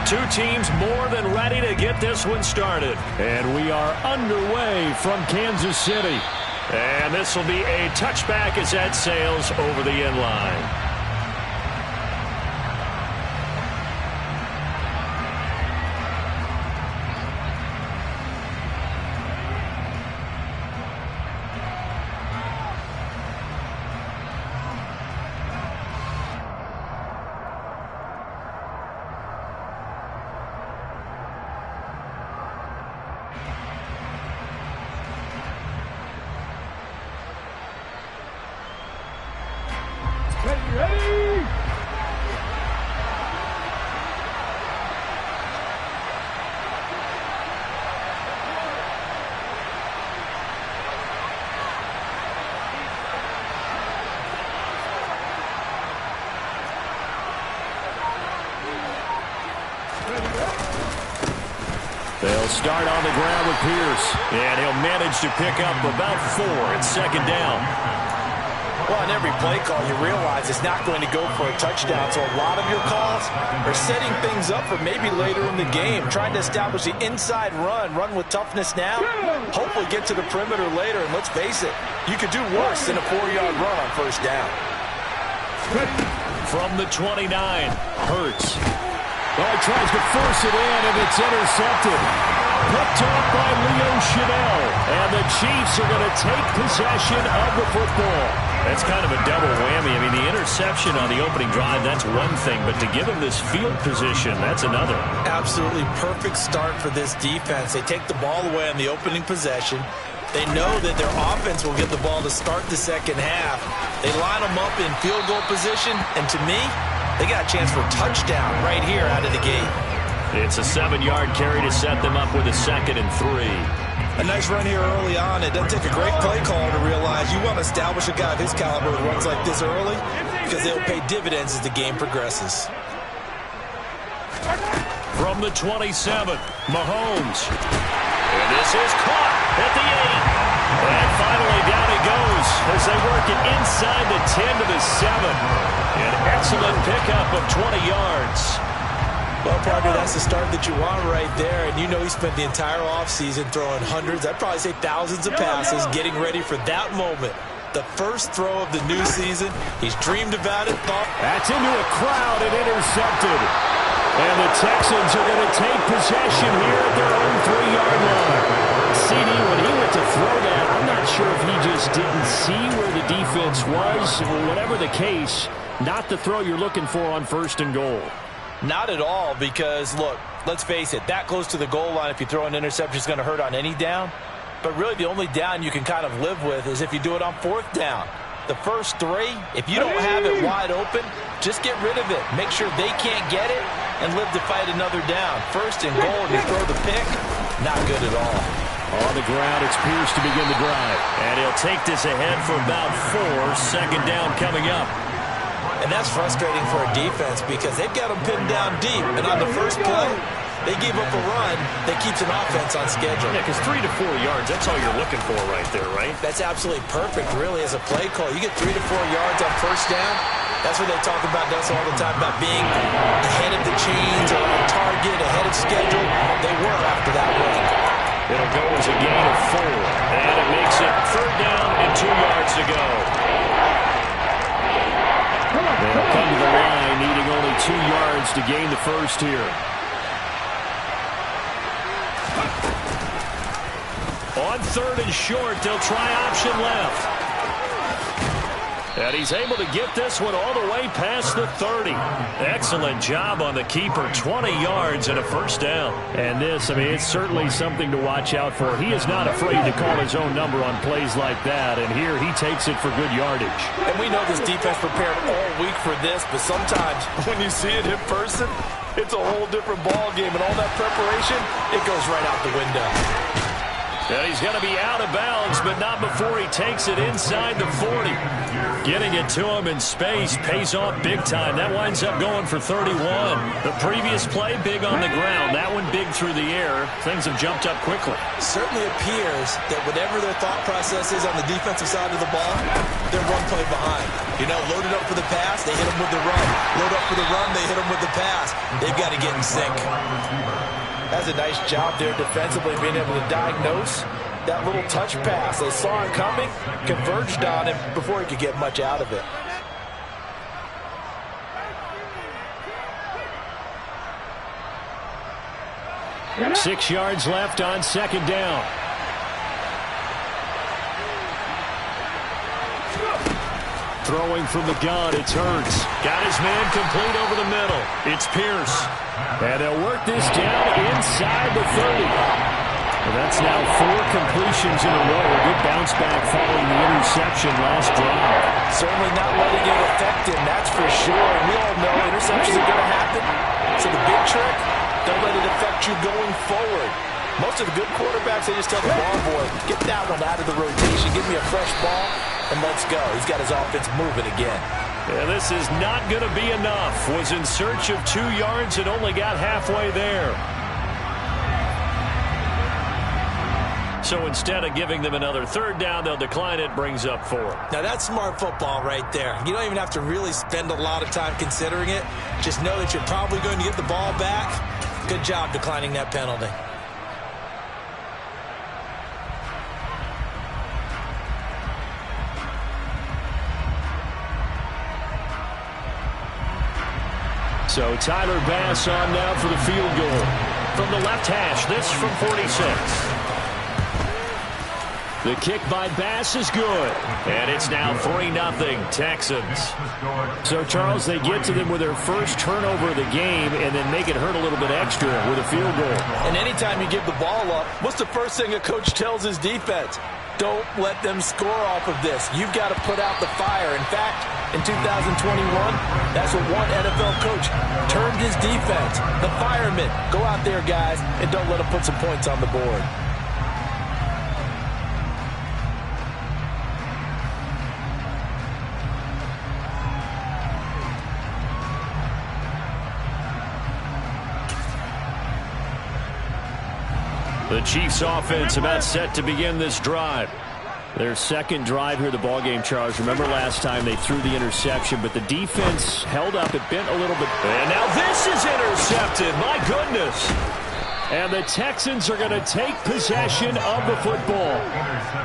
Two teams more than ready to get this one started. And we are underway from Kansas City. And this will be a touchback as that sails over the end line. They'll start on the ground with Pierce, and he'll manage to pick up about 4 at second down. Well, on every play call, you realize it's not going to go for a touchdown, so a lot of your calls are setting things up for maybe later in the game, trying to establish the inside run with toughness now, hopefully get to the perimeter later, and let's face it, you could do worse than a 4-yard run on first down. From the 29, Hurts. Oh, he tries to force it in, and it's intercepted. Picked off by Leo Chanel. And the Chiefs are going to take possession of the football. That's kind of a double whammy. I mean, the interception on the opening drive, that's one thing. But to give him this field position, that's another. Absolutely perfect start for this defense. They take the ball away on the opening possession. They know that their offense will get the ball to start the second half. They line them up in field goal position. And to me, they got a chance for a touchdown right here out of the gate. It's a 7-yard carry to set them up with a 2nd and 3. A nice run here early on. It doesn't take a great play caller to realize you want to establish a guy of his caliber with runs like this early because they'll pay dividends as the game progresses. From the 27, Mahomes. And this is caught at the 8. And finally down he goes as they work it inside the 10 to the 7. An excellent pickup of 20 yards. Well, partner, that's the start that you want right there. And you know he spent the entire offseason throwing hundreds, I'd probably say thousands of passes, getting ready for that moment. The first throw of the new season. He's dreamed about it. That's into a crowd and intercepted. And the Texans are going to take possession here at their own 3-yard line. CD, when he went to throw that, I'm not sure if he just didn't see where the defense was. Whatever the case, not the throw you're looking for on 1st and goal. Not at all, because, look, let's face it, that close to the goal line, if you throw an interception, is going to hurt on any down. But really, the only down you can kind of live with is if you do it on 4th down. The first 3, if you don't have it wide open, just get rid of it. Make sure they can't get it and live to fight another down. 1st and goal, and you throw the pick, not good at all. On the ground, it's Pierce to begin the drive. And he'll take this ahead for about 4. 2nd down coming up. And that's frustrating for a defense because they've got them pinned down deep. And on the first play, they gave up a run that keeps an offense on schedule. Yeah, because 3 to 4 yards, that's all you're looking for right there, right? That's absolutely perfect, really, as a play call. You get 3 to 4 yards on first down. That's what they talk about us all the time, about being ahead of the chains or on target, ahead of schedule. They were after that run. It'll go as a gain of 4. And it makes it 3rd down and 2 yards to go. They'll come to the line, needing only 2 yards to gain the first here. On 3rd and short, they'll try option left. And he's able to get this one all the way past the 30. Excellent job on the keeper. 20 yards and a 1st down. And this, I mean, it's certainly something to watch out for. He is not afraid to call his own number on plays like that. And here he takes it for good yardage. And we know this defense prepared all week for this, but sometimes when you see it in person, it's a whole different ball game. And all that preparation, it goes right out the window. And he's going to be out of bounds, but not before he takes it inside the 40. Getting it to him in space pays off big time. That winds up going for 31. The previous play, big on the ground. That one big through the air. Things have jumped up quickly. Certainly appears that whatever their thought process is on the defensive side of the ball, they're one play behind. Loaded up for the pass, they hit them with the run. Load up for the run, they hit them with the pass. They've got to get in sync. That's a nice job there defensively, being able to diagnose that little touch pass. They saw it coming, converged on him before he could get much out of it. Six yards left on second down. Throwing from the gun, it's Hurts. Got his man complete over the middle. It's Pierce. And they'll work this down inside the 30. Well, that's now 4 completions in a row. A good bounce back following the interception last drive. Certainly not letting it affect him, that's for sure. And we all know interceptions are going to happen. So the big trick, don't let it affect you going forward. Most of the good quarterbacks, they just tell the ball boy, get that one out of the rotation, give me a fresh ball, and let's go. He's got his offense moving again. Yeah, this is not going to be enough. Was in search of 2 yards and only got halfway there. So instead of giving them another third down, they'll decline it, brings up 4. Now that's smart football right there. You don't even have to really spend a lot of time considering it. Just know that you're probably going to get the ball back. Good job declining that penalty. So Tyler Bass on now for the field goal. From the left hash, this from 46. The kick by Bass is good. And it's now 3-0 Texans. So, Charles, they get to them with their first turnover of the game and then make it hurt a little bit extra with a field goal. And anytime you give the ball up, what's the first thing a coach tells his defense? Don't let them score off of this. You've got to put out the fire. In fact, in 2021, that's what one NFL coach termed his defense. The firemen. Go out there, guys, and don't let them put some points on the board. The Chiefs offense about set to begin this drive. Their second drive here, the ballgame, Charles. Remember last time they threw the interception, but the defense held up. It bent a little bit. And now this is intercepted. My goodness. And the Texans are going to take possession of the football.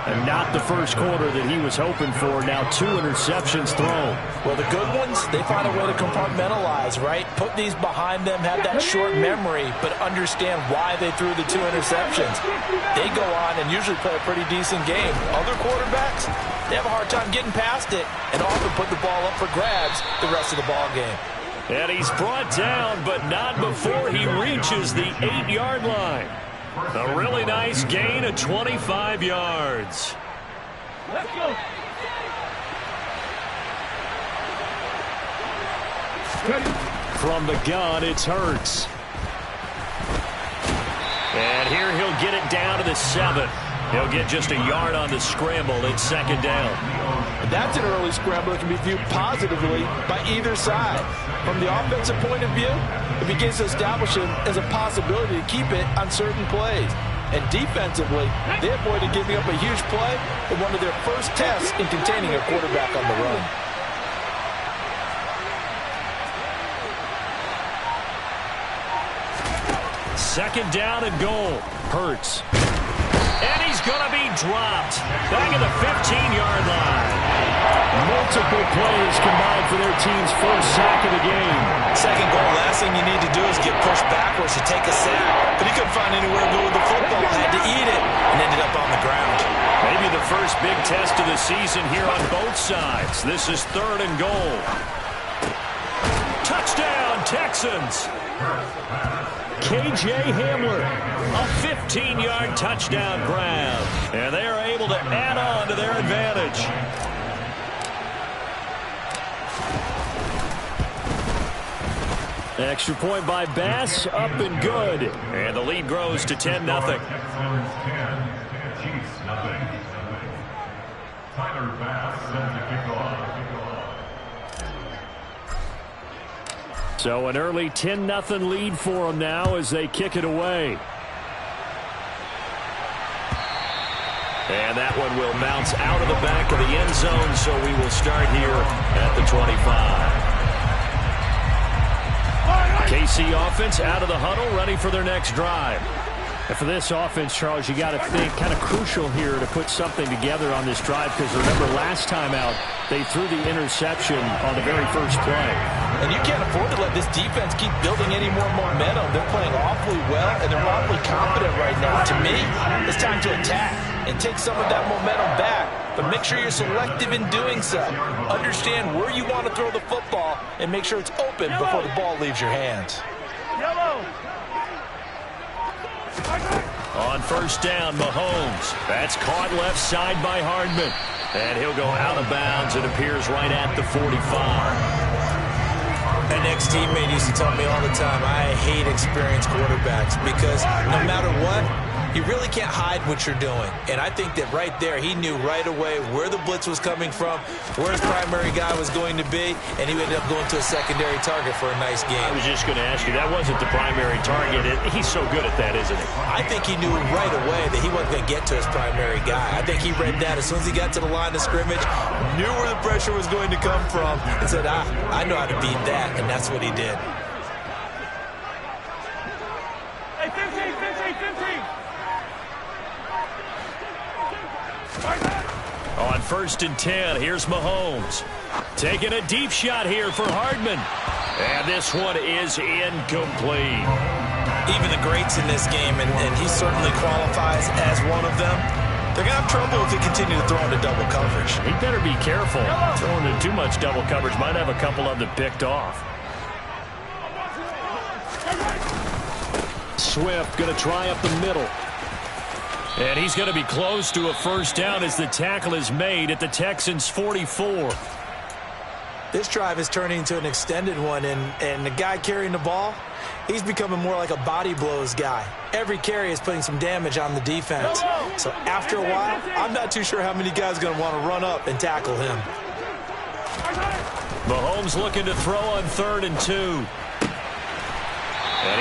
And not the first quarter that he was hoping for. Now 2 interceptions thrown. Well, the good ones, they find a way to compartmentalize, right? Put these behind them, have that short memory, but understand why they threw the 2 interceptions. They go on and usually play a pretty decent game. Other quarterbacks, they have a hard time getting past it and often put the ball up for grabs the rest of the ball game. And he's brought down, but not before he reaches the 8-yard line. A really nice gain of 25 yards. Let's go. From the gun, it's Hurts. And here he'll get it down to the 7. He'll get just a yard on the scramble. It's second down. That's an early scramble that can be viewed positively by either side. From the offensive point of view, it begins to establish him as a possibility to keep it on certain plays. And defensively, they avoided giving up a huge play in one of their first tests in containing a quarterback on the run. Second down and goal. Hurts. And he's going to be dropped. Back at the 15-yard line. Multiple plays combined for their team's first sack of the game. Second goal, last thing you need to do is get pushed backwards to take a sack. But he couldn't find anywhere to go with the football. Had to eat it and ended up on the ground. Maybe the first big test of the season here on both sides. This is third and goal. Touchdown, Texans. KJ Hamler. A 15-yard touchdown grab. And they are able to add on to their advantage. Extra point by Bass, up and good. And the lead grows to 10-0. Tyler Bass sends the kickoff. So an early 10-0 lead for them now as they kick it away. And that one will bounce out of the back of the end zone, so we will start here at the 25. KC offense out of the huddle, ready for their next drive. And for this offense, Charles, you got to think kind of crucial here to put something together on this drive, because remember last time out they threw the interception on the very first play. And you can't afford to let this defense keep building any more momentum. They're playing awfully well, and they're awfully confident right now. To me, it's time to attack and take some of that momentum back. But make sure you're selective in doing so. Understand where you want to throw the football and make sure it's open before the ball leaves your hands. On first down, Mahomes. That's caught left side by Hardman. And he'll go out of bounds. It appears right at the 45. An ex-teammate used to tell me all the time, I hate experienced quarterbacks because no matter what, you really can't hide what you're doing. And I think that right there, he knew right away where the blitz was coming from, where his primary guy was going to be, and he ended up going to a secondary target for a nice game. I was just going to ask you, that wasn't the primary target. He's so good at that, isn't he? I think he knew right away that he wasn't going to get to his primary guy. I think he read that as soon as he got to the line of scrimmage, knew where the pressure was going to come from, and said, I know how to beat that, and that's what he did. Hey, 15. On first and 10, here's Mahomes. Taking a deep shot here for Hardman. And this one is incomplete. Even the greats in this game, and he certainly qualifies as one of them, they're going to have trouble if they continue to throw into double coverage. He better be careful. Throwing into too much double coverage might have a couple of them picked off. Swift going to try up the middle. And he's going to be close to a first down as the tackle is made at the Texans' 44. This drive is turning into an extended one, and the guy carrying the ball, he's becoming more like a body blows guy. Every carry is putting some damage on the defense. So after a while, I'm not too sure how many guys are going to want to run up and tackle him. Mahomes looking to throw on 3rd and 2. And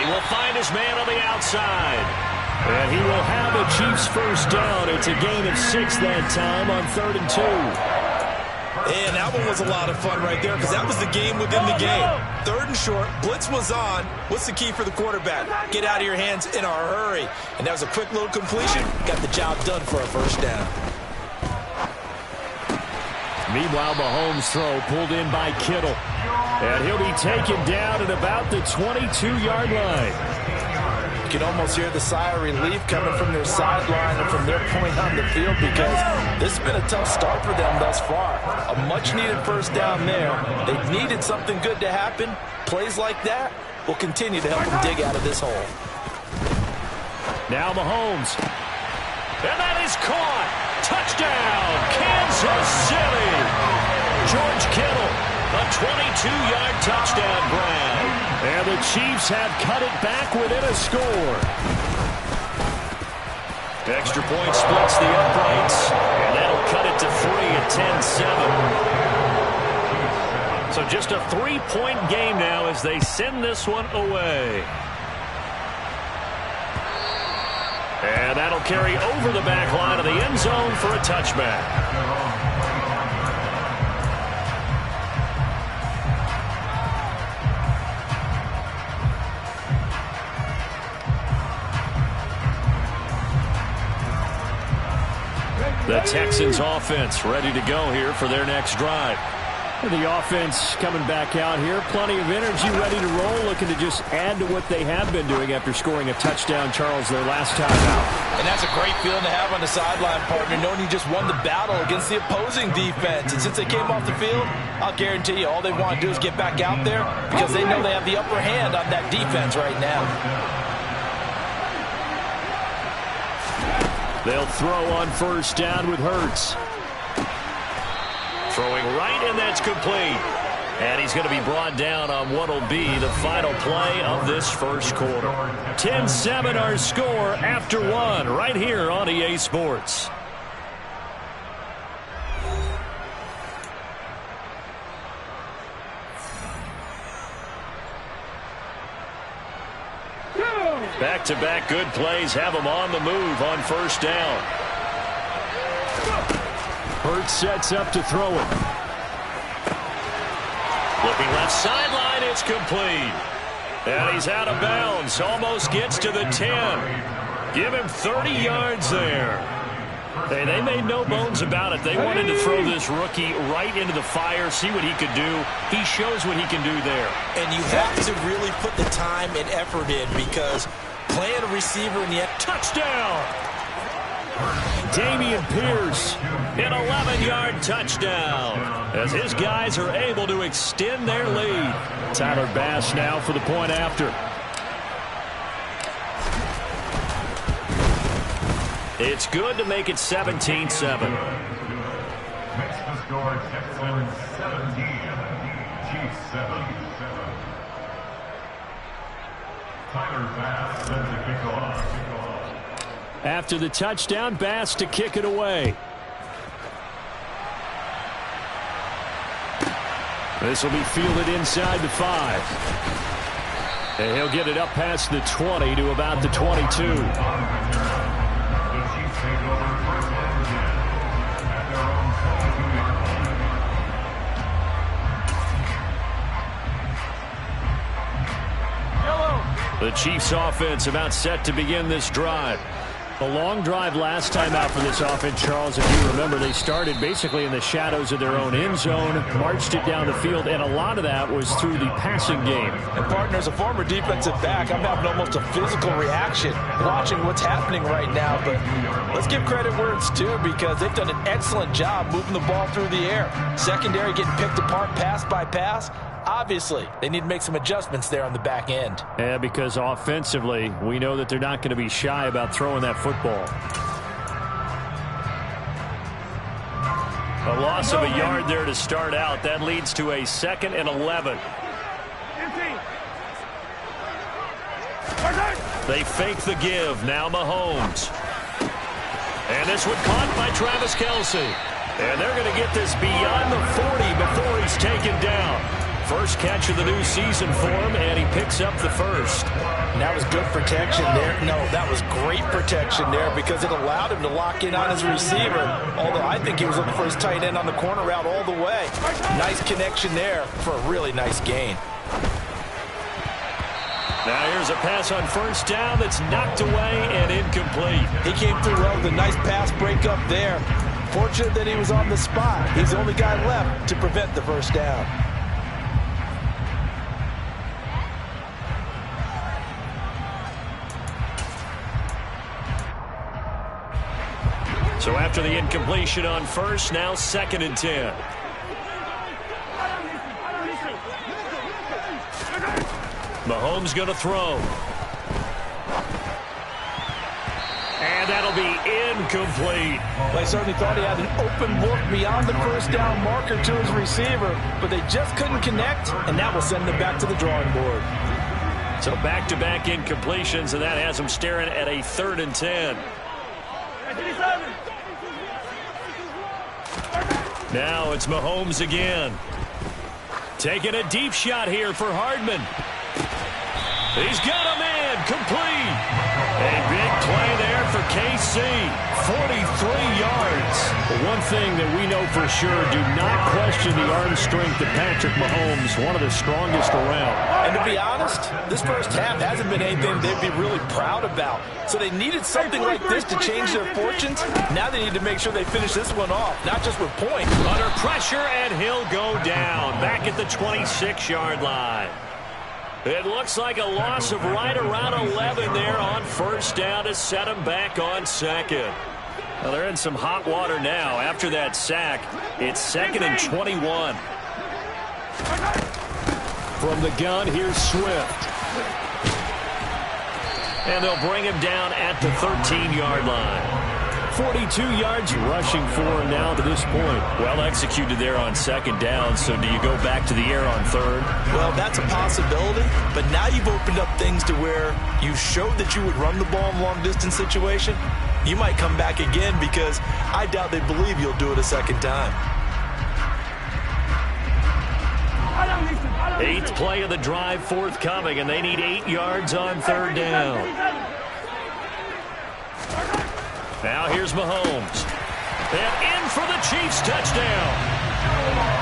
he will find his man on the outside. And he will have a Chiefs first down. It's a gain of 6 that time on 3rd and 2. And that one was a lot of fun right there because that was the game within the game. 3rd and short, blitz was on. What's the key for the quarterback? Get out of your hands in a hurry. And that was a quick little completion. Got the job done for a first down. Meanwhile, Mahomes' throw pulled in by Kittle. And he'll be taken down at about the 22-yard line. You can almost hear the sigh of relief coming from their sideline and from their point on the field because this has been a tough start for them thus far. A much-needed first down there. They've needed something good to happen. Plays like that will continue to help them dig out of this hole. Now Mahomes. And that is caught. Touchdown, Kansas City. George Kittle, a 22-yard touchdown grab. And the Chiefs have cut it back within a score. Extra point splits the uprights, and that'll cut it to 3 at 10-7. So just a 3-point game now as they send this one away. And that'll carry over the back line of the end zone for a touchback. The Texans offense ready to go here for their next drive. The offense coming back out here. Plenty of energy, ready to roll, looking to just add to what they have been doing after scoring a touchdown, Charles, their last time out. And that's a great feeling to have on the sideline, partner, knowing you just won the battle against the opposing defense. And since they came off the field, I'll guarantee you all they want to do is get back out there because they know they have the upper hand on that defense right now. They'll throw on first down with Hurts. Throwing right, and that's complete. And he's going to be brought down on what will be the final play of this first quarter. 10-7 our score after 1 right here on EA Sports. Back-to-back good plays have them on the move on first down. Hurt sets up to throw it. Looking left sideline, it's complete. And he's out of bounds. Almost gets to the 10. Give him 30 yards there. Hey, they made no bones about it. They wanted to throw this rookie right into the fire, see what he could do. He shows what he can do there. And you have to really put the time and effort in because playing a receiver in the end. Touchdown! Dameon Pierce, an 11-yard touchdown, as his guys are able to extend their lead. Tyler Bass now for the point after. It's good to make it 17-7. Makes the score Texans 17, Chiefs 7. Tyler Bass sends the kickoff. After the touchdown, Bass to kick it away. This will be fielded inside the 5. And he'll get it up past the 20 to about the 22. The Chiefs take over first and 10 at their own 22-yard line. The Chiefs offense about set to begin this drive. A long drive last time out for this offense, Charles. If you remember, they started basically in the shadows of their own end zone, marched it down the field, and a lot of that was through the passing game. And, partner, as a former defensive back, I'm having almost a physical reaction watching what's happening right now. But let's give credit where it's due because they've done an excellent job moving the ball through the air. Secondary getting picked apart pass by pass. Obviously, they need to make some adjustments there on the back end. Yeah, because offensively, we know that they're not going to be shy about throwing that football. A loss of a yard there to start out. That leads to a 2nd and 11. They fake the give. Now Mahomes. And this one caught by Travis Kelce. And they're going to get this beyond the 40 before he's taken down. First catch of the new season for him, and he picks up the first. And that was good protection there. No, that was great protection there because it allowed him to lock in on his receiver, although I think he was looking for his tight end on the corner route all the way. Nice connection there for a really nice gain. Now here's a pass on first down that's knocked away and incomplete. He came through well with a nice pass breakup there. Fortunate that he was on the spot. He's the only guy left to prevent the first down. So after the incompletion on first, now 2nd and 10. Mahomes going to throw. And that'll be incomplete. Well, I certainly thought he had an open look beyond the first down marker to his receiver, but they just couldn't connect, and that will send them back to the drawing board. So back-to-back incompletions, and that has them staring at a 3rd and 10. Now it's Mahomes again. Taking a deep shot here for Hardman. He's got a man complete. A big play there for KC. 43 yards. But one thing that we know for sure, do not question the arm strength of Patrick Mahomes, one of the strongest around. And to be honest, this first half hasn't been anything they'd be really proud about. So they needed something like this to change their fortunes. Now they need to make sure they finish this one off, not just with points. Under pressure, and he'll go down. Back at the 26-yard line. It looks like a loss of right around 11 there on first down to set him back on 2nd. Well, they're in some hot water now. After that sack, it's 2nd and 21. From the gun, here's Swift. And they'll bring him down at the 13-yard line. 42 yards rushing for him now to this point. Well executed there on 2nd down, so do you go back to the air on 3rd? Well, that's a possibility, but now you've opened up things to where you showed that you would run the ball in a long-distance situation. You might come back again because I doubt they believe you'll do it a 2nd time. 8th play of the drive forthcoming, and they need 8 yards on 3rd down. Now here's Mahomes. And in for the Chiefs touchdown.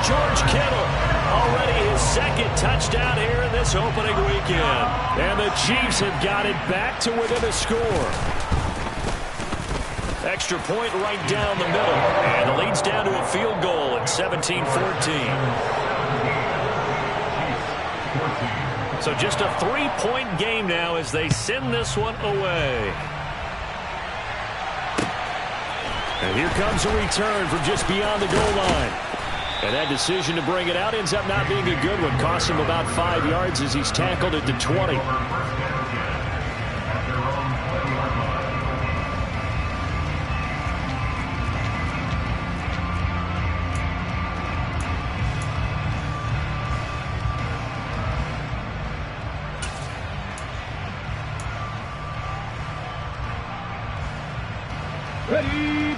George Kittle, already his second touchdown here in this opening weekend. And the Chiefs have got it back to within a score. Extra point right down the middle. And the lead's down to a field goal at 17-14. So just a 3-point game now as they send this one away. And here comes a return from just beyond the goal line. And that decision to bring it out ends up not being a good one. Costs him about 5 yards as he's tackled at the 20.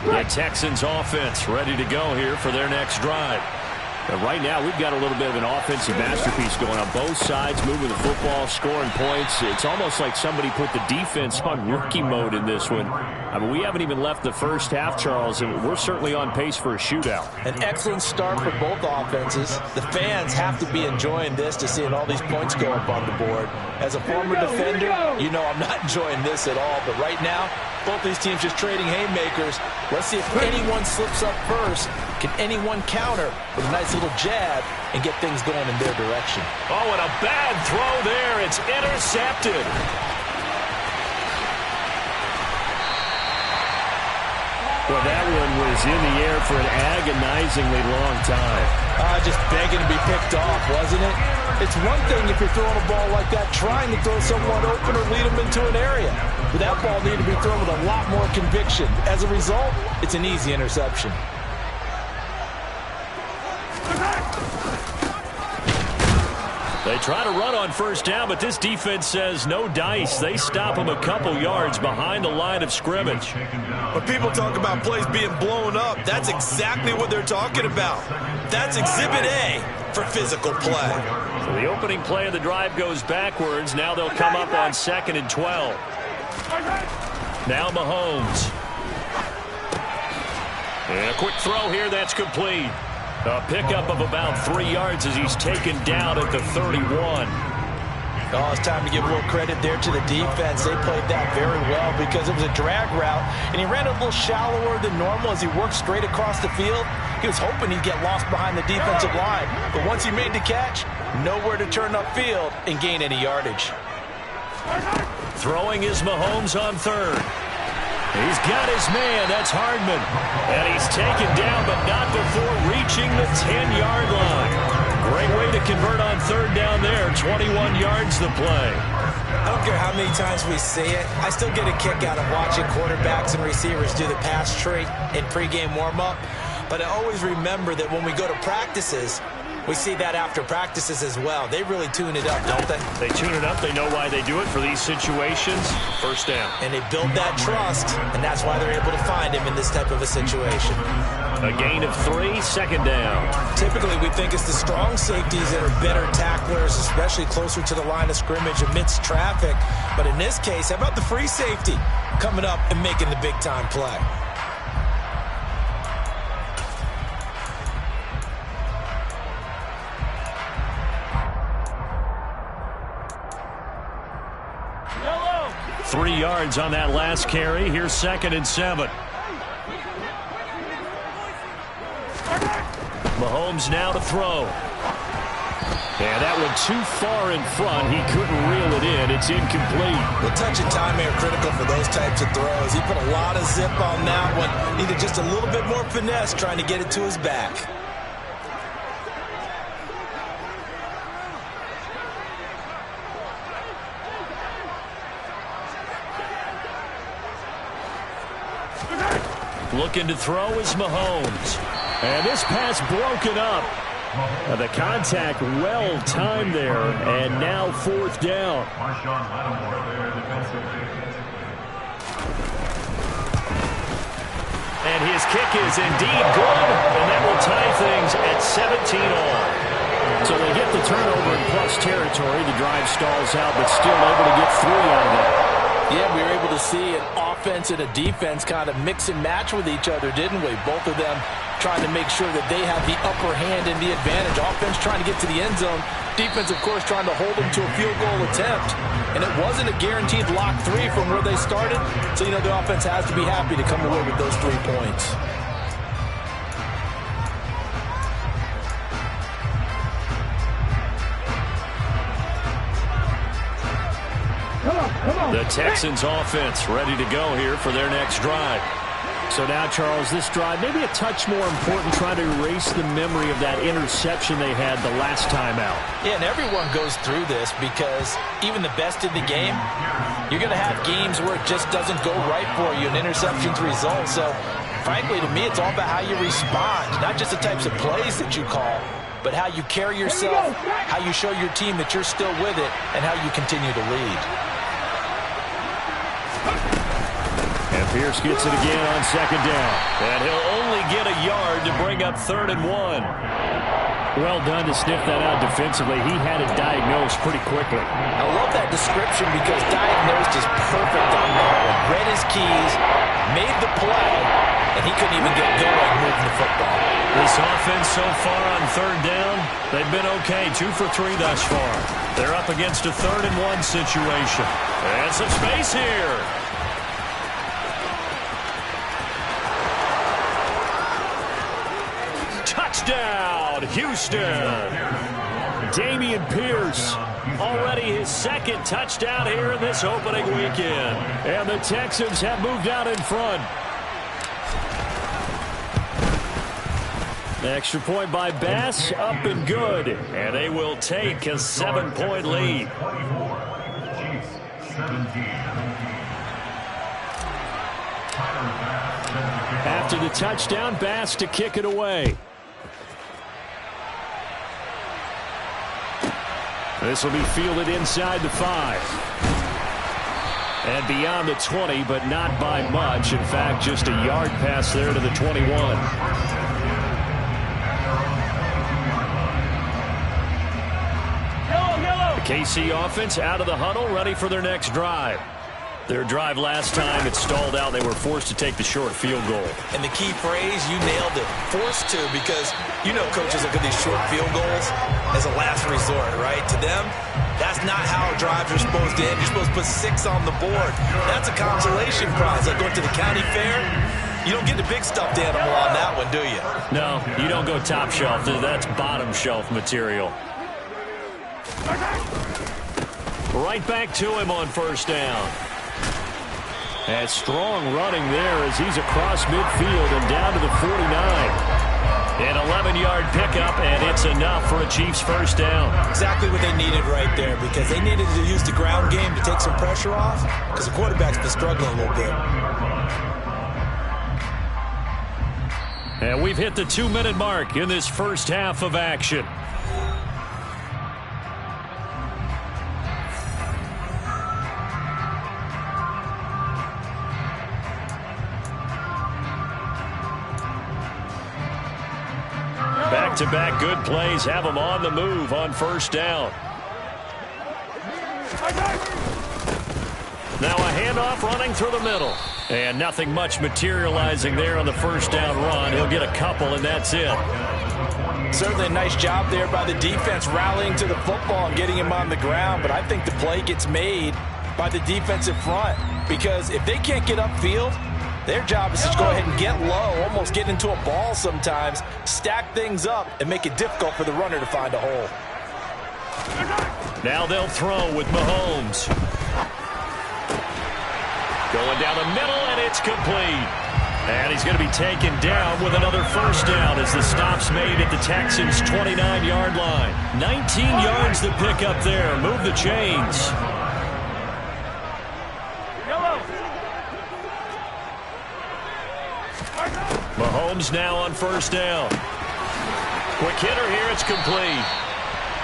The Texans offense ready to go here for their next drive. And right now, we've got a little bit of an offensive masterpiece going on both sides, moving the football, scoring points. It's almost like somebody put the defense on rookie mode in this one. I mean, we haven't even left the first half, Charles, and we're certainly on pace for a shootout. An excellent start for both offenses. The fans have to be enjoying this to seeing all these points go up on the board. As a former defender, you know I'm not enjoying this at all. But right now, both these teams just trading haymakers. Let's see if anyone slips up first. Can anyone counter with a nice little jab and get things going in their direction? Oh, and a bad throw there. It's intercepted. Well, that one was in the air for an agonizingly long time. Just begging to be picked off, wasn't it? It's one thing if you're throwing a ball like that, trying to throw someone open or lead them into an area. But that ball needed to be thrown with a lot more conviction. As a result, it's an easy interception. They try to run on first down, but this defense says no dice. They stop them a couple yards behind the line of scrimmage. When people talk about plays being blown up, that's exactly what they're talking about. That's Exhibit A for physical play. So the opening play of the drive goes backwards. Now they'll come up on 2nd and 12. Now Mahomes. And a quick throw here, that's complete. A pickup of about 3 yards as he's taken down at the 31. Oh, it's time to give a little credit there to the defense. They played that very well because it was a drag route, and he ran a little shallower than normal as he worked straight across the field. He was hoping he'd get lost behind the defensive line, but once he made the catch, nowhere to turn upfield and gain any yardage. Throwing is Mahomes on 3rd. He's got his man. That's Hardman. And he's taken down, but not before reaching the 10-yard line. Great way to convert on 3rd down there. 21 yards the play. I don't care how many times we see it. I still get a kick out of watching quarterbacks and receivers do the pass tree in pregame warm-up. But I always remember that when we go to practices, we see that after practices as well. They really tune it up, don't they? They tune it up. They know why they do it for these situations. First down. And they build that trust, and that's why they're able to find him in this type of a situation. A gain of 3, 2nd down. Typically, we think it's the strong safeties that are better tacklers, especially closer to the line of scrimmage amidst traffic. But in this case, how about the free safety coming up and making the big-time play? Yellow. 3 yards on that last carry. Here's 2nd and 7. Mahomes now to throw. And that one too far in front. He couldn't reel it in. It's incomplete. The touch and time are critical for those types of throws. He put a lot of zip on that one. Needed just a little bit more finesse trying to get it to his back. Looking to throw is Mahomes. And this pass broken up. The contact well timed there, and now 4th down. And his kick is indeed good, and that will tie things at 17 all. So they get the turnover in plus territory. The drive stalls out, but still able to get 3 out of it. Yeah, we were able to see an offense and a defense kind of mix and match with each other, didn't we? Both of them trying to make sure that they have the upper hand and the advantage. Offense trying to get to the end zone. Defense, of course, trying to hold them to a field goal attempt. And it wasn't a guaranteed lock 3 from where they started. So, the offense has to be happy to come away with those 3 points. The Texans offense ready to go here for their next drive. So now, Charles, this drive maybe a touch more important, trying to erase the memory of that interception they had the last time out. Yeah, and everyone goes through this because even the best in the game, you're going to have games where it just doesn't go right for you, and interceptions result. So, frankly, to me, it's all about how you respond, not just the types of plays that you call, but how you carry yourself, how you show your team that you're still with it, and how you continue to lead. And Pierce gets it again on second down. And he'll only get a yard to bring up 3rd and 1. Well done to sniff that out defensively. He had it diagnosed pretty quickly. I love that description because diagnosed is perfect on that one. Read his keys, made the play, and he couldn't even get going moving the football. This offense so far on 3rd down, they've been okay. 2 for 3 thus far. They're up against a 3rd and 1 situation. And some space here. Touchdown, Houston. Dameon Pierce, already his 2nd touchdown here in this opening weekend. And the Texans have moved out in front. Extra point by Bass, up and good. And they will take a 7-point lead. Chiefs 17. After the touchdown, Bass to kick it away. This will be fielded inside the 5. And beyond the 20, but not by much. In fact, just a yard pass there to the 21. The KC offense out of the huddle, ready for their next drive. Their drive last time, it stalled out. They were forced to take the short field goal. And the key phrase, you nailed it, forced to, because coaches look at these short field goals as a last resort, right? To them, that's not how drives are supposed to end. You're supposed to put 6 on the board. That's a consolation prize. Like going to the county fair, you don't get the big stuffed animal on that one, do you? No, you don't go top shelf. That's bottom shelf material. Right back to him on 1st down. And strong running there as he's across midfield and down to the 49. An 11-yard pickup, and it's enough for a Chiefs 1st down. Exactly what they needed right there, because they needed to use the ground game to take some pressure off, because the quarterback's been struggling a little bit. And we've hit the 2-minute mark in this first half of action. Back-to-back good plays have them on the move on 1st down. Now a handoff running through the middle. And nothing much materializing there on the 1st down run. He'll get a couple, and that's it. Certainly a nice job there by the defense rallying to the football and getting him on the ground. But I think the play gets made by the defensive front, because if they can't get upfield, their job is to go ahead and get low, almost get into a ball sometimes, stack things up, and make it difficult for the runner to find a hole. Now they'll throw with Mahomes. Going down the middle, and it's complete. And he's going to be taken down with another 1st down as the stop's made at the Texans' 29-yard line. 19 yards to pick up there. Move the chains. Mahomes now on 1st down. Quick hitter here, it's complete.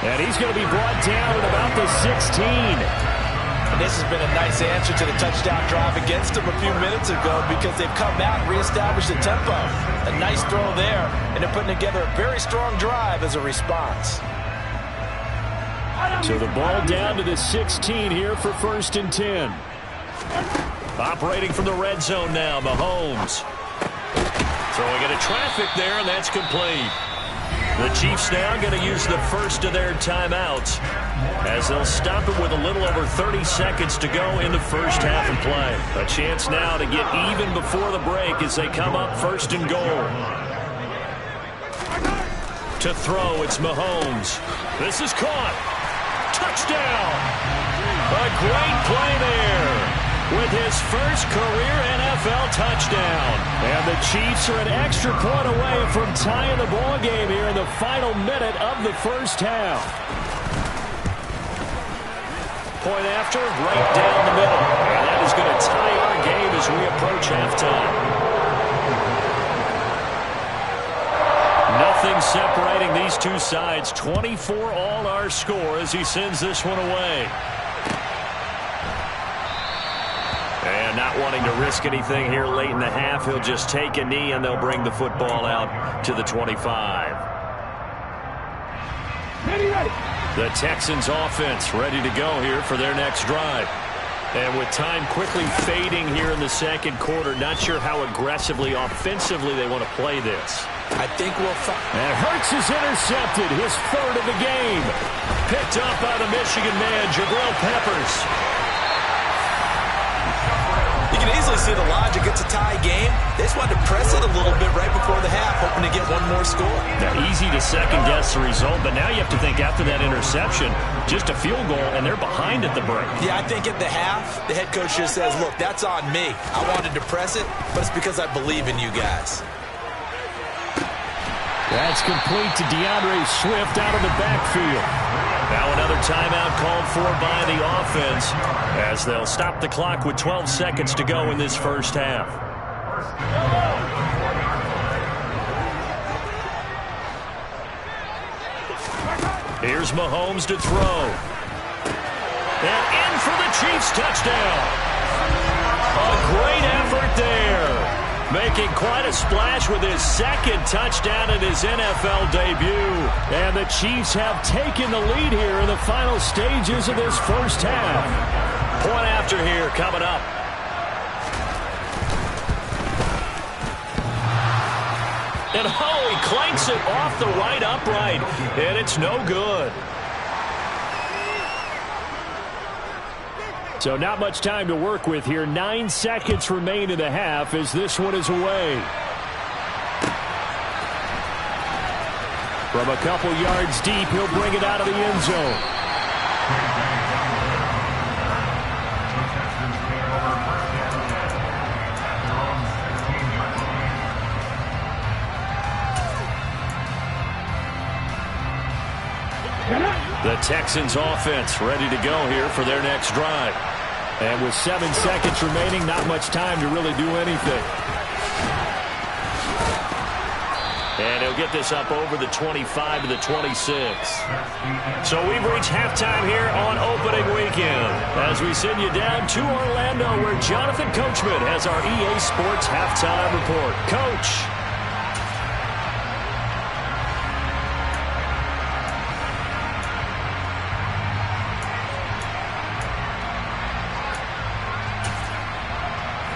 And he's going to be brought down at about the 16. And this has been a nice answer to the touchdown drive against them a few minutes ago, because they've come out and reestablished the tempo. A nice throw there, and they're putting together a very strong drive as a response. So the ball down to the 16 here for 1st and 10. Operating from the red zone now, Mahomes. Throwing into traffic there, and that's complete. The Chiefs now going to use the first of their timeouts as they'll stop it with a little over 30 seconds to go in the first half of play. A chance now to get even before the break as they come up first and goal. To throw, it's Mahomes. This is caught. Touchdown! A great play there with his first career NFL touchdown. And the Chiefs are an extra point away from tying the ball game here in the final minute of the first half. Point after, right down the middle. And that is going to tie our game as we approach halftime. Nothing separating these two sides. 24 all our score as he sends this one away. And not wanting to risk anything here late in the half, he'll just take a knee and they'll bring the football out to the 25. The Texans offense ready to go here for their next drive. And with time quickly fading here in the second quarter, not sure how aggressively, offensively they want to play this. I think we'll find. And Hurts is intercepted, his third of the game. Picked up by the Michigan man, Jabril Peppers. You can easily see the logic. It's a tie game. They just wanted to press it a little bit right before the half, hoping to get one more score. Now, easy to second-guess the result, but now you have to think after that interception, just a field goal, and they're behind at the break. Yeah, I think at the half, the head coach just says, look, that's on me. I wanted to press it, but it's because I believe in you guys. That's complete to DeAndre Swift out of the backfield. Now another timeout called for by the offense as they'll stop the clock with 12 seconds to go in this first half. Here's Mahomes to throw. And in for the Chiefs touchdown. A great effort there. Making quite a splash with his second touchdown in his NFL debut. And the Chiefs have taken the lead here in the final stages of this first half. Point after here coming up. And he clanks it off the right upright. And it's no good. So not much time to work with here. 9 seconds remain in the half as this one is away. From a couple yards deep, he'll bring it out of the end zone. The Texans offense ready to go here for their next drive. And with 7 seconds remaining, not much time to really do anything. And he'll get this up over the 25 to the 26. So we've reached halftime here on opening weekend as we send you down to Orlando where Jonathan Coachman has our EA Sports halftime report. Coach.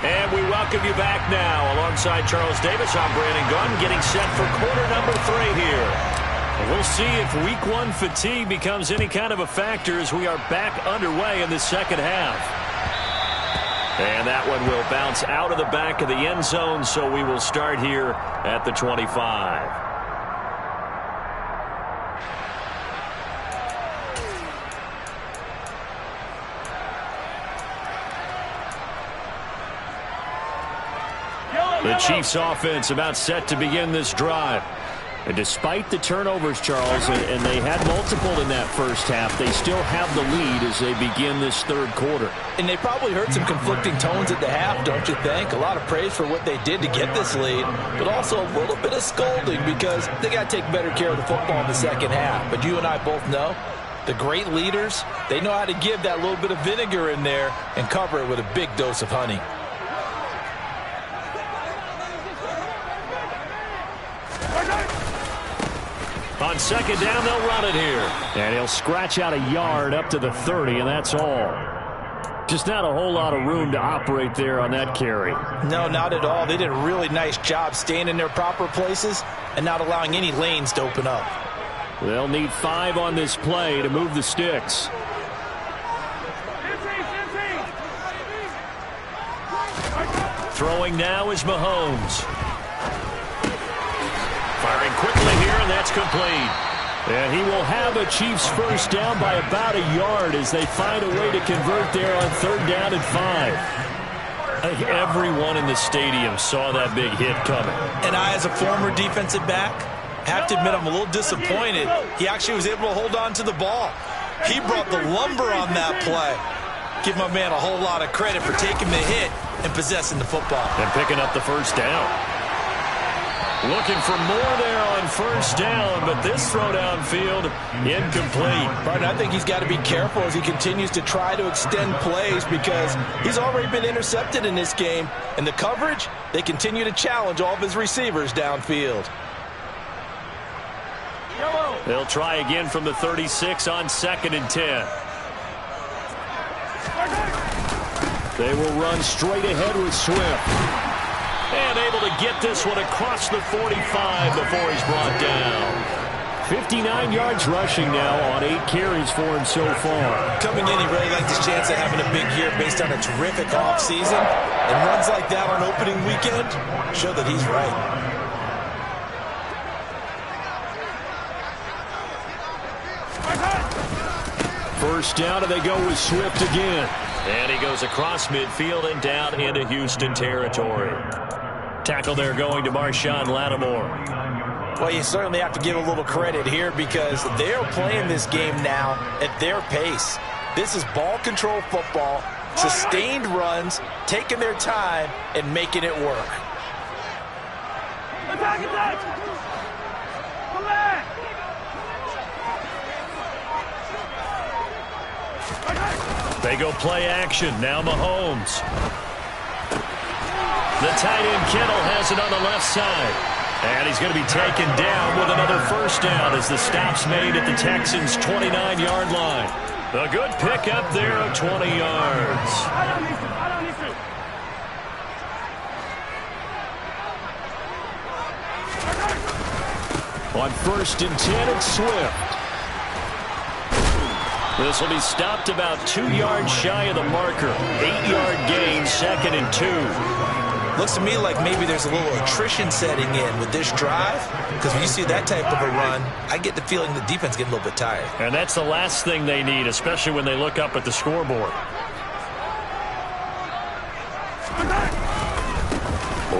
And we welcome you back now. Alongside Charles Davis, I'm Brandon Gunn, getting set for quarter number 3 here. And we'll see if week 1 fatigue becomes any kind of a factor as we are back underway in the second half. And that one will bounce out of the back of the end zone, so we will start here at the 25. The Chiefs offense about set to begin this drive. And despite the turnovers, Charles, and they had multiple in that first half, they still have the lead as they begin this third quarter. And they probably heard some conflicting tones at the half, don't you think? A lot of praise for what they did to get this lead, but also a little bit of scolding because they got to take better care of the football in the second half. But you and I both know the great leaders, they know how to give that little bit of vinegar in there and cover it with a big dose of honey. On second down, they'll run it here. And he'll scratch out a yard up to the 30, and that's all. Just not a whole lot of room to operate there on that carry. No, not at all. They did a really nice job staying in their proper places and not allowing any lanes to open up. They'll need 5 on this play to move the sticks. Throwing now is Mahomes. Firing quickly here, and that's complete. And he will have a Chiefs first down by about a yard as they find a way to convert there on 3rd down and 5. I think everyone in the stadium saw that big hit coming. And I, as a former defensive back, have to admit I'm a little disappointed. He actually was able to hold on to the ball. He brought the lumber on that play. Give my man a whole lot of credit for taking the hit and possessing the football. And picking up the first down. Looking for more there on first down, but this throw downfield incomplete. But I think he's got to be careful as he continues to try to extend plays because he's already been intercepted in this game. And the coverage, they continue to challenge all of his receivers downfield. They'll try again from the 36 on 2nd and 10. They will run straight ahead with Swift. And able to get this one across the 45 before he's brought down. 59 yards rushing now on 8 carries for him so far. Coming in, he really liked his chance of having a big year based on a terrific offseason. And runs like that on opening weekend show that he's right. First down, and they go with Swift again. And he goes across midfield and down into Houston territory. Tackle there going to Marshawn Lattimore. Well, you certainly have to give a little credit here because they're playing this game now at their pace. This is ball control football, sustained runs, taking their time, and making it work. Attack, attack! Come back! They go play action. Now Mahomes. The tight end Kittle has it on the left side. And he's going to be taken down with another first down as the stop's made at the Texans' 29-yard line. A good pickup there of 20 yards. On 1st and 10, it's Swift. This will be stopped about 2 yards shy of the marker. 8-yard gain, 2nd and 2. Looks to me like maybe there's a little attrition setting in with this drive because when you see that type of a run, I get the feeling the defense getting a little bit tired. And that's the last thing they need, especially when they look up at the scoreboard.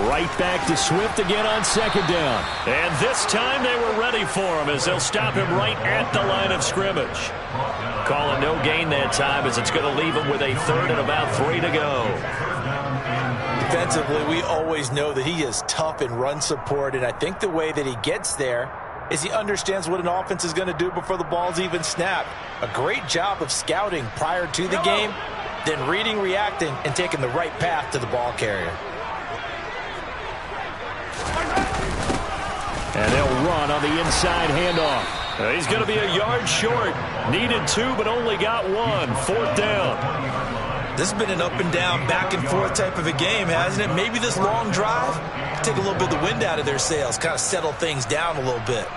Right back to Swift again on 2nd down. And this time they were ready for him as they'll stop him right at the line of scrimmage. Calling no gain that time as it's going to leave him with a 3rd and about 3 to go. Defensively, we always know that he is tough in run support, and I think the way that he gets there is he understands what an offense is going to do before the ball's even snapped. A great job of scouting prior to the game, then reading, reacting, and taking the right path to the ball carrier. And they'll run on the inside handoff. He's going to be a yard short. Needed 2, but only got 1. 4th down. This has been an up and down, back and forth type of a game, hasn't it? Maybe this long drive take a little bit of the wind out of their sails, kind of settle things down a little bit.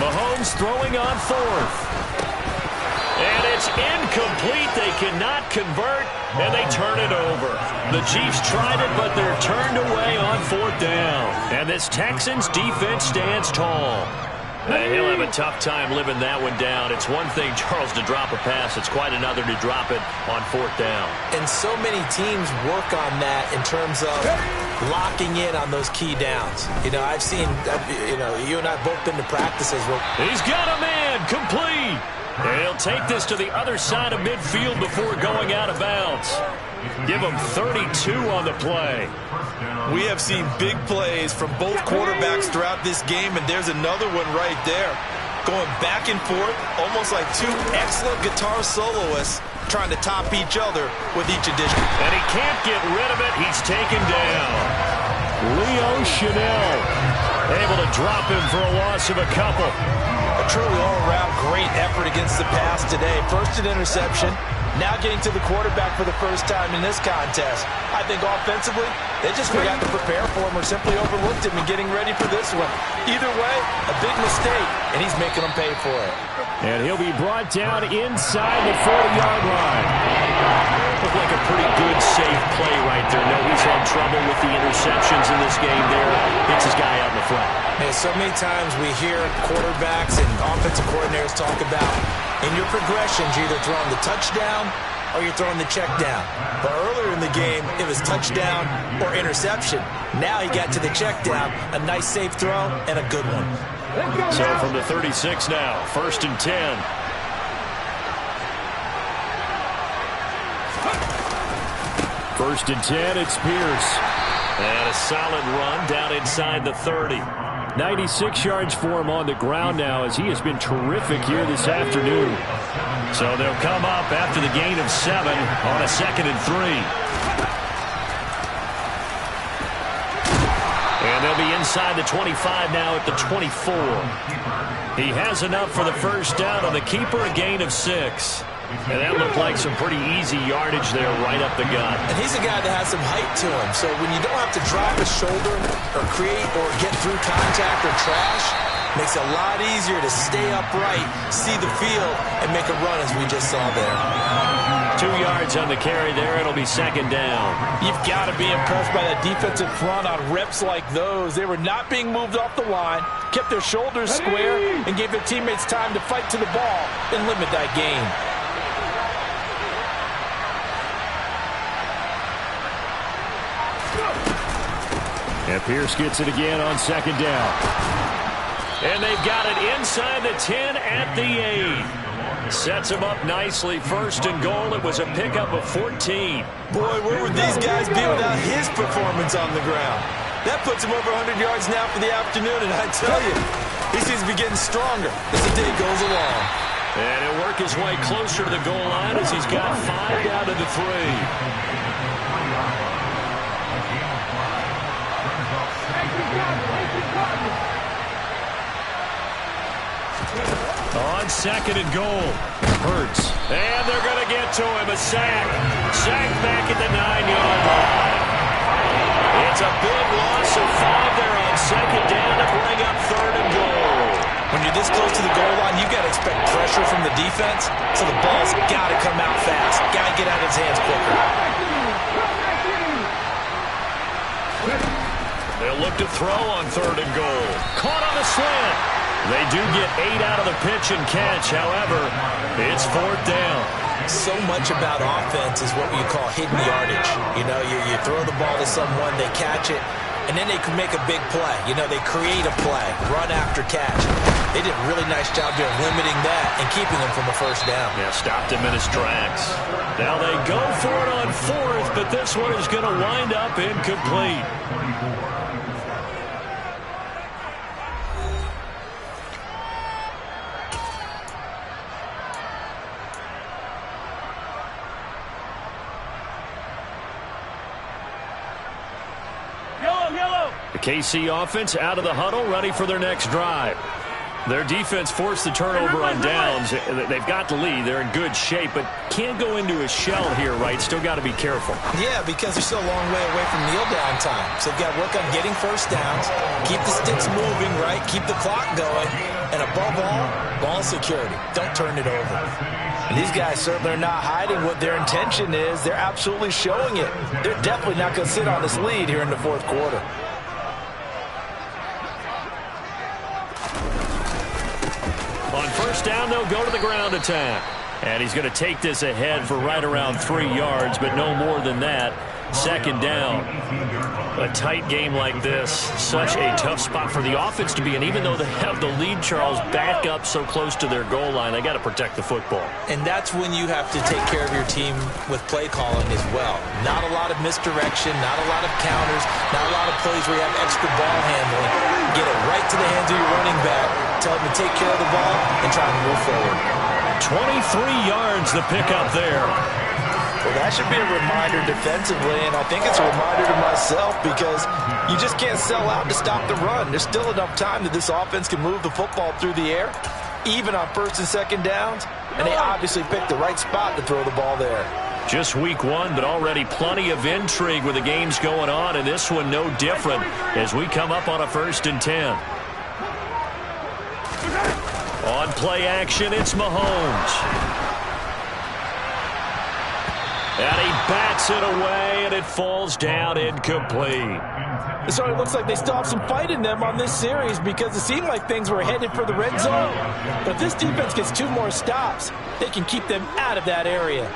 Mahomes throwing on 4th. And it's incomplete. They cannot convert, and they turn it over. The Chiefs tried it, but they're turned away on 4th down. And this Texans defense stands tall. He'll have a tough time living that one down. It's one thing, Charles, to drop a pass. It's quite another to drop it on 4th down. And so many teams work on that in terms of locking in on those key downs. You know, I've seen, you and I have both been to practices where he's got a man complete. And he'll take this to the other side of midfield before going out of bounds. Give him 32 on the play. We have seen big plays from both quarterbacks throughout this game, and there's another one right there. Going back and forth, almost like two excellent guitar soloists trying to top each other with each addition. And he can't get rid of it. He's taken down. Leo Chanel able to drop him for a loss of a couple. A truly all-around great effort against the pass today. First an interception, now getting to the quarterback for the first time in this contest. I think offensively, they just forgot to prepare for him or simply overlooked him in getting ready for this one. Either way, a big mistake, and he's making them pay for it. And he'll be brought down inside the 40-yard line. Looked like a pretty good, safe play right there. No, he's had trouble with the interceptions in this game there. Hits his guy out in the flat. Hey, so many times we hear quarterbacks and offensive coordinators talk about in your progressions, you're either throwing the touchdown or you're throwing the check down. But earlier in the game, it was touchdown or interception. Now he got to the check down, a nice safe throw, and a good one. So from the 36 now, 1st and 10. First and 10, it's Pierce. And a solid run down inside the 30. 96 yards for him on the ground now as he has been terrific here this afternoon. So they'll come up after the gain of 7 on a 2nd and 3. And they'll be inside the 25 now at the 24. He has enough for the first down on the keeper, a gain of 6. And that looked like some pretty easy yardage there right up the gut. And he's a guy that has some height to him. So when you don't have to drop his shoulder or create or get through contact or trash, makes it a lot easier to stay upright, see the field, and make a run as we just saw there. 2 yards on the carry there. It'll be 2nd down. You've got to be impressed by that defensive front on reps like those. They were not being moved off the line, kept their shoulders square, and gave their teammates time to fight to the ball and limit that gain. And Pierce gets it again on 2nd down. And they've got it inside the 10 at the 8. Sets him up nicely. 1st and goal. It was a pickup of 14. Boy, where would these guys be without his performance on the ground? That puts him over 100 yards now for the afternoon, and I tell you, he seems to be getting stronger as the day goes along. And he'll work his way closer to the goal line as he's got 5 down to the 3. On 2nd and goal. Hurts. And they're going to get to him. A sack. Sack back at the 9-yard line. It's a big loss of 5 there on 2nd down to bring up 3rd and goal. When you're this close to the goal line, you got to expect pressure from the defense, so the ball's got to come out fast. Got to get out of his hands quicker. They'll look to throw on 3rd and goal. Caught on the slant. They do get 8 out of the pitch and catch. However, it's 4th down. So much about offense is what you call hidden yardage. You know, you throw the ball to someone, they catch it, and then they can make a big play. You know, they create a play, run after catch. They did a really nice job there limiting that and keeping him from a first down. Yeah, stopped him in his tracks. Now they go for it on 4th, but this one is going to wind up incomplete. The KC offense out of the huddle, ready for their next drive. Their defense forced the turnover on downs. They've got the lead. They're in good shape, but can't go into a shell here, right? Still got to be careful. Yeah, because they're still a long way away from kneel down time. So they've got to work on getting first downs, keep the sticks moving, right? Keep the clock going. And above all, ball security. Don't turn it over. And these guys certainly are not hiding what their intention is. They're absolutely showing it. They're definitely not going to sit on this lead here in the 4th quarter. On 1st down, they'll go to the ground attack. And he's going to take this ahead for right around 3 yards, but no more than that. 2nd down. A tight game like this, such a tough spot for the offense to be in. Even though they have the lead, Charles, back up so close to their goal line, they got to protect the football. And that's when you have to take care of your team with play calling as well. Not a lot of misdirection, not a lot of counters, not a lot of plays where you have extra ball handling. Get it right to the hands of your running back, tell him to take care of the ball, and try to move forward. 23 yards the pickup there. Well, that should be a reminder defensively, and I think it's a reminder to myself because you just can't sell out to stop the run. There's still enough time that this offense can move the football through the air, even on 1st and 2nd downs, and they obviously picked the right spot to throw the ball there. Just week 1, but already plenty of intrigue with the games going on, and this one no different as we come up on a 1st and 10. On play action, it's Mahomes. And he bats it away, and it falls down incomplete. So it looks like they still have some fight in them on this series because it seemed like things were headed for the red zone. But if this defense gets 2 more stops, they can keep them out of that area.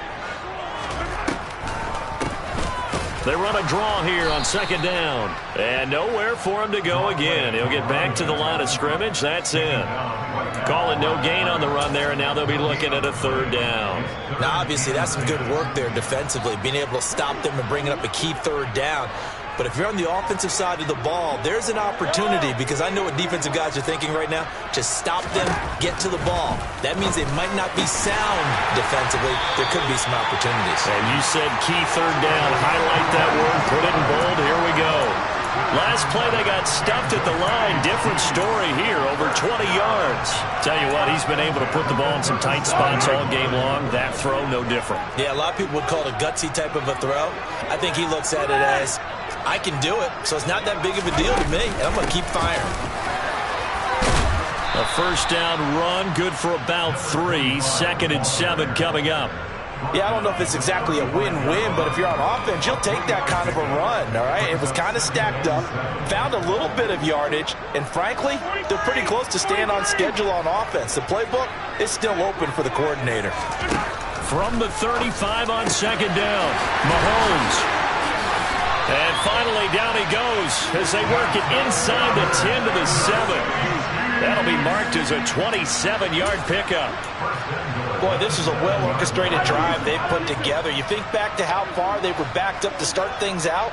They run a draw here on 2nd down. And nowhere for him to go again. He'll get back to the line of scrimmage. That's in. Calling no gain on the run there, and now they'll be looking at a 3rd down. Now, obviously, that's some good work there defensively, being able to stop them and bringing up a key 3rd down. But if you're on the offensive side of the ball, there's an opportunity because I know what defensive guys are thinking right now. Just stop them, get to the ball. That means they might not be sound defensively. There could be some opportunities. And you said key 3rd down. Highlight that word, put it in bold. Here we go. Last play, they got stuffed at the line. Different story here, over 20 yards. Tell you what, he's been able to put the ball in some tight spots all game long. That throw, no different. Yeah, a lot of people would call it a gutsy type of a throw. I think he looks at it as, I can do it, so it's not that big of a deal to me, and I'm going to keep firing. A 1st down run, good for about 3. 2nd and 7 coming up. Yeah, I don't know if it's exactly a win-win, but if you're on offense, you'll take that kind of a run, all right? It was kind of stacked up, found a little bit of yardage, and frankly, they're pretty close to staying on schedule on offense. The playbook is still open for the coordinator. From the 35 on 2nd down, Mahomes. And finally, down he goes as they work it inside the 10 to the 7. That'll be marked as a 27-yard pickup. Boy, this is a well-orchestrated drive they've put together. You think back to how far they were backed up to start things out,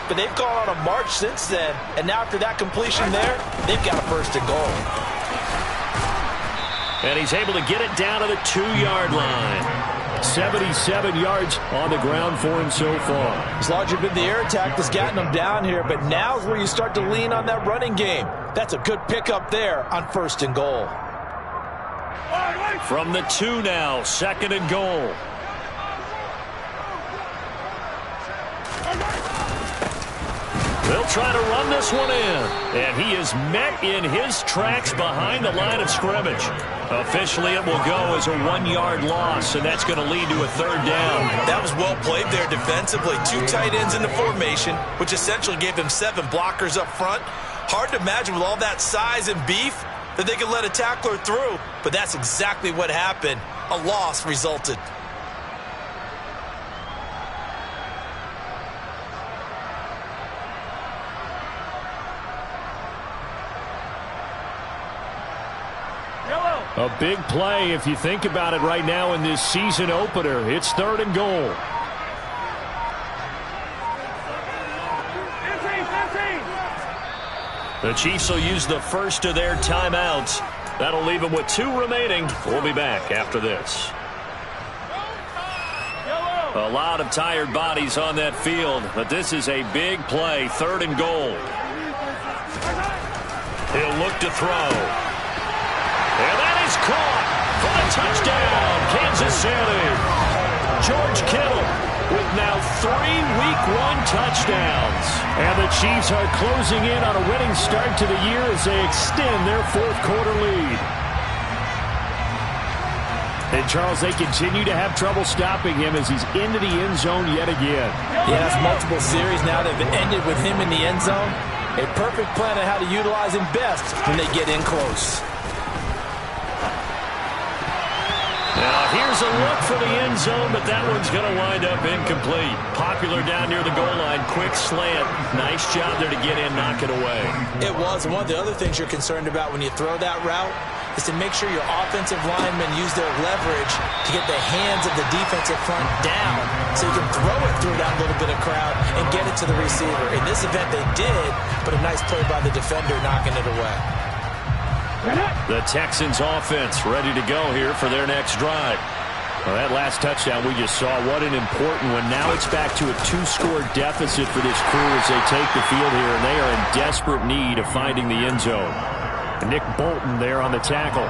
but they've gone on a march since then, and now after that completion there, they've got a 1st and goal. And he's able to get it down to the 2-yard line. 77 yards on the ground for him so far. It's largely been the air attack that's gotten them down here, but now's where you start to lean on that running game. That's a good pickup there on 1st and goal. From the 2 now, 2nd and goal. They'll try to run this one in. And he is met in his tracks behind the line of scrimmage. Officially, it will go as a 1-yard loss, and that's going to lead to a 3rd down. That was well played there defensively. 2 tight ends in the formation, which essentially gave them 7 blockers up front. Hard to imagine with all that size and beef that they could let a tackler through, but that's exactly what happened. A loss resulted. A big play if you think about it right now in this season opener. It's 3rd and goal. The Chiefs will use the first of their timeouts. That'll leave them with 2 remaining. We'll be back after this. A lot of tired bodies on that field, but this is a big play. 3rd and goal. He'll look to throw. And that is caught for a touchdown, Kansas City. George Kittle with now 3 Week 1 touchdowns. And the Chiefs are closing in on a winning start to the year as they extend their 4th quarter lead. And, Charles, they continue to have trouble stopping him as he's into the end zone yet again. Yeah, that's multiple series now that have ended with him in the end zone. A perfect plan on how to utilize him best when they get in close. Now Here's a look for the end zone, but that one's going to wind up incomplete. Popular down near the goal line. Quick slant. Nice job there to get in, knock it away. It was. One of the other things you're concerned about when you throw that route is to make sure your offensive linemen use their leverage to get the hands of the defensive front down so you can throw it through that little bit of crowd and get it to the receiver. In this event, they did, but a nice play by the defender knocking it away. The Texans offense ready to go here for their next drive. Well, that last touchdown we just saw, what an important one. Now it's back to a 2-score deficit for this crew as they take the field here, and they are in desperate need of finding the end zone. Nick Bolton there on the tackle.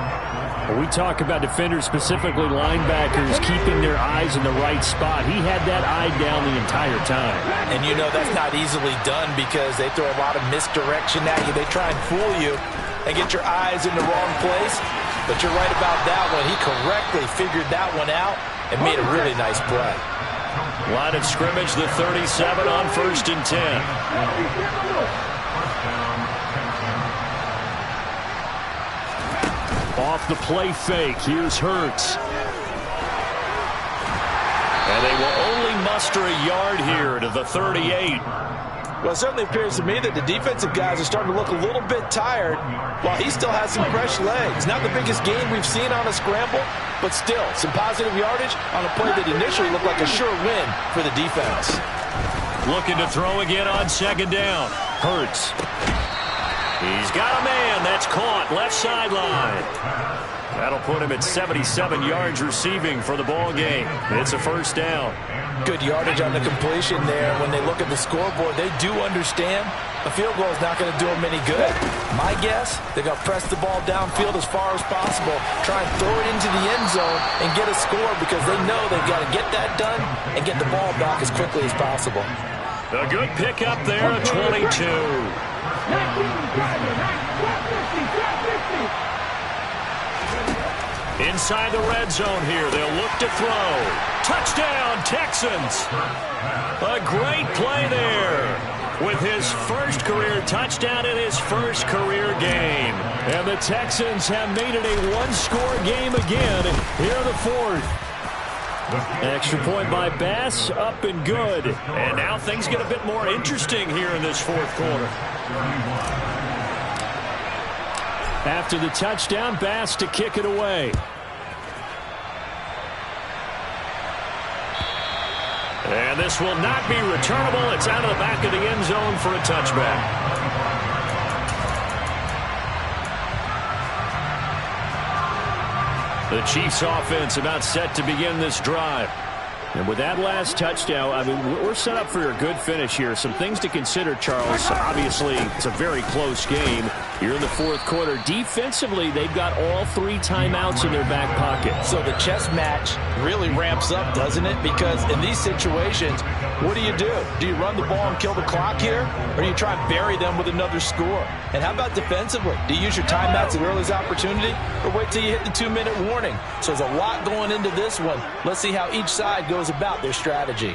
We talk about defenders, specifically linebackers, keeping their eyes in the right spot. He had that eye down the entire time. And you know that's not easily done because they throw a lot of misdirection at you. They try and fool you and get your eyes in the wrong place. But you're right about that one. He correctly figured that one out and made a really nice play. Line of scrimmage, the 37 on 1st and 10. Off the play fake, here's Hurts. And they will only muster a yard here to the 38. Well, it certainly appears to me that the defensive guys are starting to look a little bit tired while he still has some fresh legs. Not the biggest game we've seen on a scramble, but still some positive yardage on a play that initially looked like a sure win for the defense. Looking to throw again on 2nd down. Hurts. He's got a man. That's caught. Left sideline. That'll put him at 77 yards receiving for the ball game. It's a 1st down. Good yardage on the completion there. When they look at the scoreboard, they do understand a field goal is not going to do them any good. My guess, they're going to press the ball downfield as far as possible, try and throw it into the end zone and get a score because they know they've got to get that done and get the ball back as quickly as possible. A good pickup there, a 22. Inside the red zone here, they'll look to throw. Touchdown, Texans! A great play there with his first career touchdown in his first career game. And the Texans have made it a 1-score game again here in the 4th. Extra point by Bass, up and good. And now things get a bit more interesting here in this 4th quarter. After the touchdown, Bass to kick it away. And this will not be returnable. It's out of the back of the end zone for a touchback. The Chiefs offense about set to begin this drive. And with that last touchdown, I mean, we're set up for a good finish here. Some things to consider, Charles. Obviously, it's a very close game. You're in the 4th quarter. Defensively, they've got all 3 timeouts in their back pocket. So the chess match really ramps up, doesn't it? Because in these situations, what do? Do you run the ball and kill the clock here? Or do you try and bury them with another score? And how about defensively? Do you use your timeouts at earliest opportunity? Or wait till you hit the 2-minute warning? So there's a lot going into this one. Let's see how each side goes about their strategy.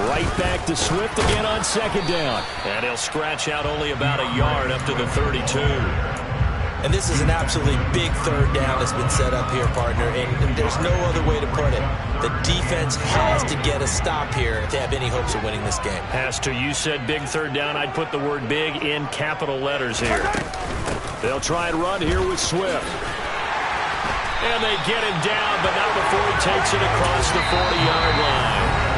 Right back to Swift again on 2nd down. And he'll scratch out only about a yard up to the 32. And this is an absolutely big 3rd down that's been set up here, partner, and there's no other way to put it. The defense has to get a stop here if they have any hopes of winning this game. Has to. You said big 3rd down. I'd put the word big in capital letters here. They'll try and run here with Swift. And they get him down, but not before he takes it across the 40-yard line.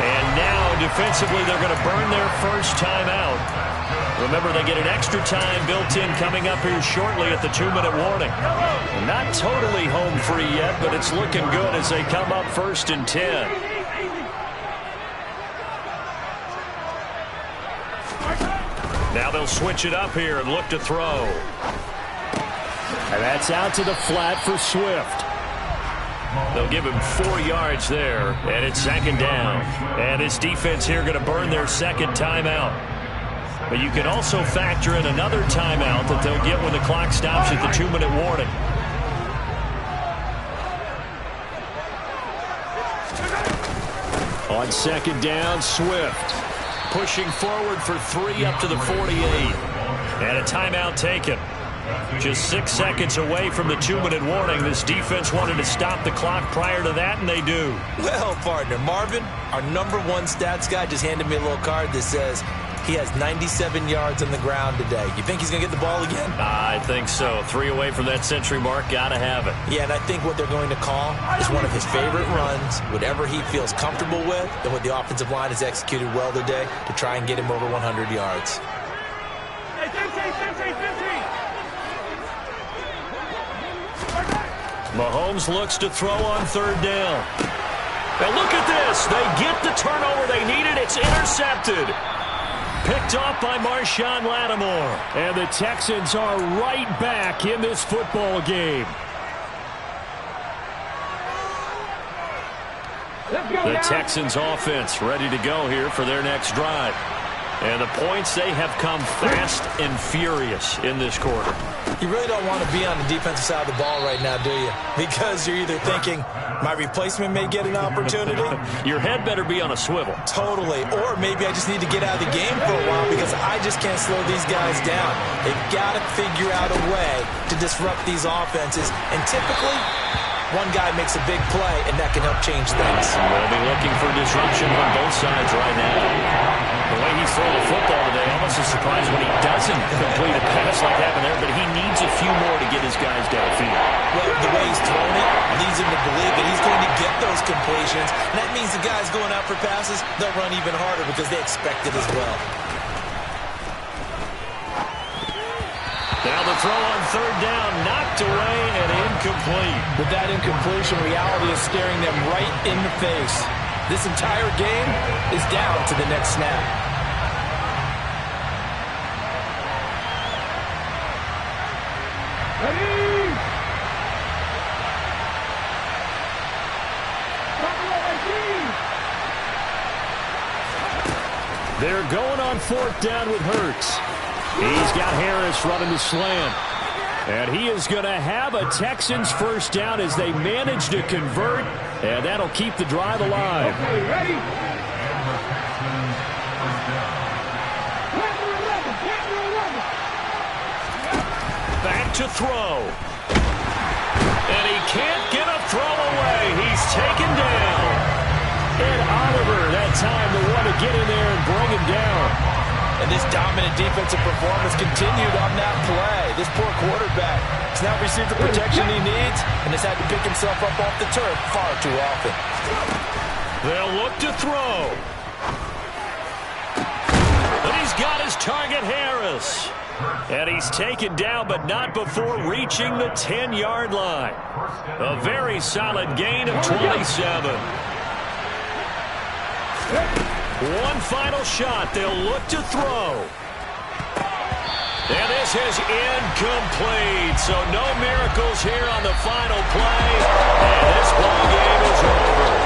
And now, defensively, they're going to burn their first timeout. Remember, they get an extra time built in coming up here shortly at the 2-minute warning. Not totally home free yet, but it's looking good as they come up 1st and 10. Now they'll switch it up here and look to throw. And that's out to the flat for Swift. They'll give him 4 yards there, and it's 2nd down. And his defense here going to burn their 2nd timeout. But you can also factor in another timeout that they'll get when the clock stops at the 2-minute warning. On 2nd down, Swift pushing forward for 3 up to the 48. And a timeout taken. Just 6 seconds away from the 2-minute warning. This defense wanted to stop the clock prior to that, and they do. Well, partner, Marvin, our #1 stats guy, just handed me a little card that says he has 97 yards on the ground today. You think he's going to get the ball again? I think so. 3 away from that century mark. Got to have it. Yeah, and I think what they're going to call is one of his favorite runs, whatever he feels comfortable with, and what the offensive line has executed well today to try and get him over 100 yards. Mahomes looks to throw on 3rd down. Now look at this. They get the turnover they needed. It's intercepted. Picked off by Marshawn Lattimore. And the Texans are right back in this football game. The Texans offense ready to go here for their next drive. And the points, they have come fast and furious in this quarter. You really don't want to be on the defensive side of the ball right now, do you? Because you're either thinking, my replacement may get an opportunity. Your head better be on a swivel. Totally. Or maybe I just need to get out of the game for a while because I just can't slow these guys down. They've got to figure out a way to disrupt these offenses. And typically, one guy makes a big play, and that can help change things. We'll be looking for disruption on both sides right now. The way he's throwing the football today, almost a surprise when he doesn't complete a pass like happened there, but he needs a few more to get his guys downfield. Well, the way he's throwing it leads him to believe that he's going to get those completions, and that means the guys going out for passes, they'll run even harder because they expect it as well. Now the throw on 3rd down, knocked away and incomplete. With that incompletion, reality is staring them right in the face. This entire game is down to the next snap. Ready? They're going on 4th down with Hurts. He's got Harris running the slant. And he is going to have a Texans 1st down as they manage to convert. And that'll keep the drive alive. Okay, ready? Back to throw. And he can't get a throw away. He's taken down. And Oliver, that time, the one to get in there and bring him down. And this dominant defensive performance continued on that play. This poor quarterback has not received the protection he needs and has had to pick himself up off the turf far too often. They'll look to throw. And he's got his target, Harris. And he's taken down, but not before reaching the 10-yard line. A very solid gain of 27. One final shot. They'll look to throw. And this is incomplete. So no miracles here on the final play. And this ball game is over.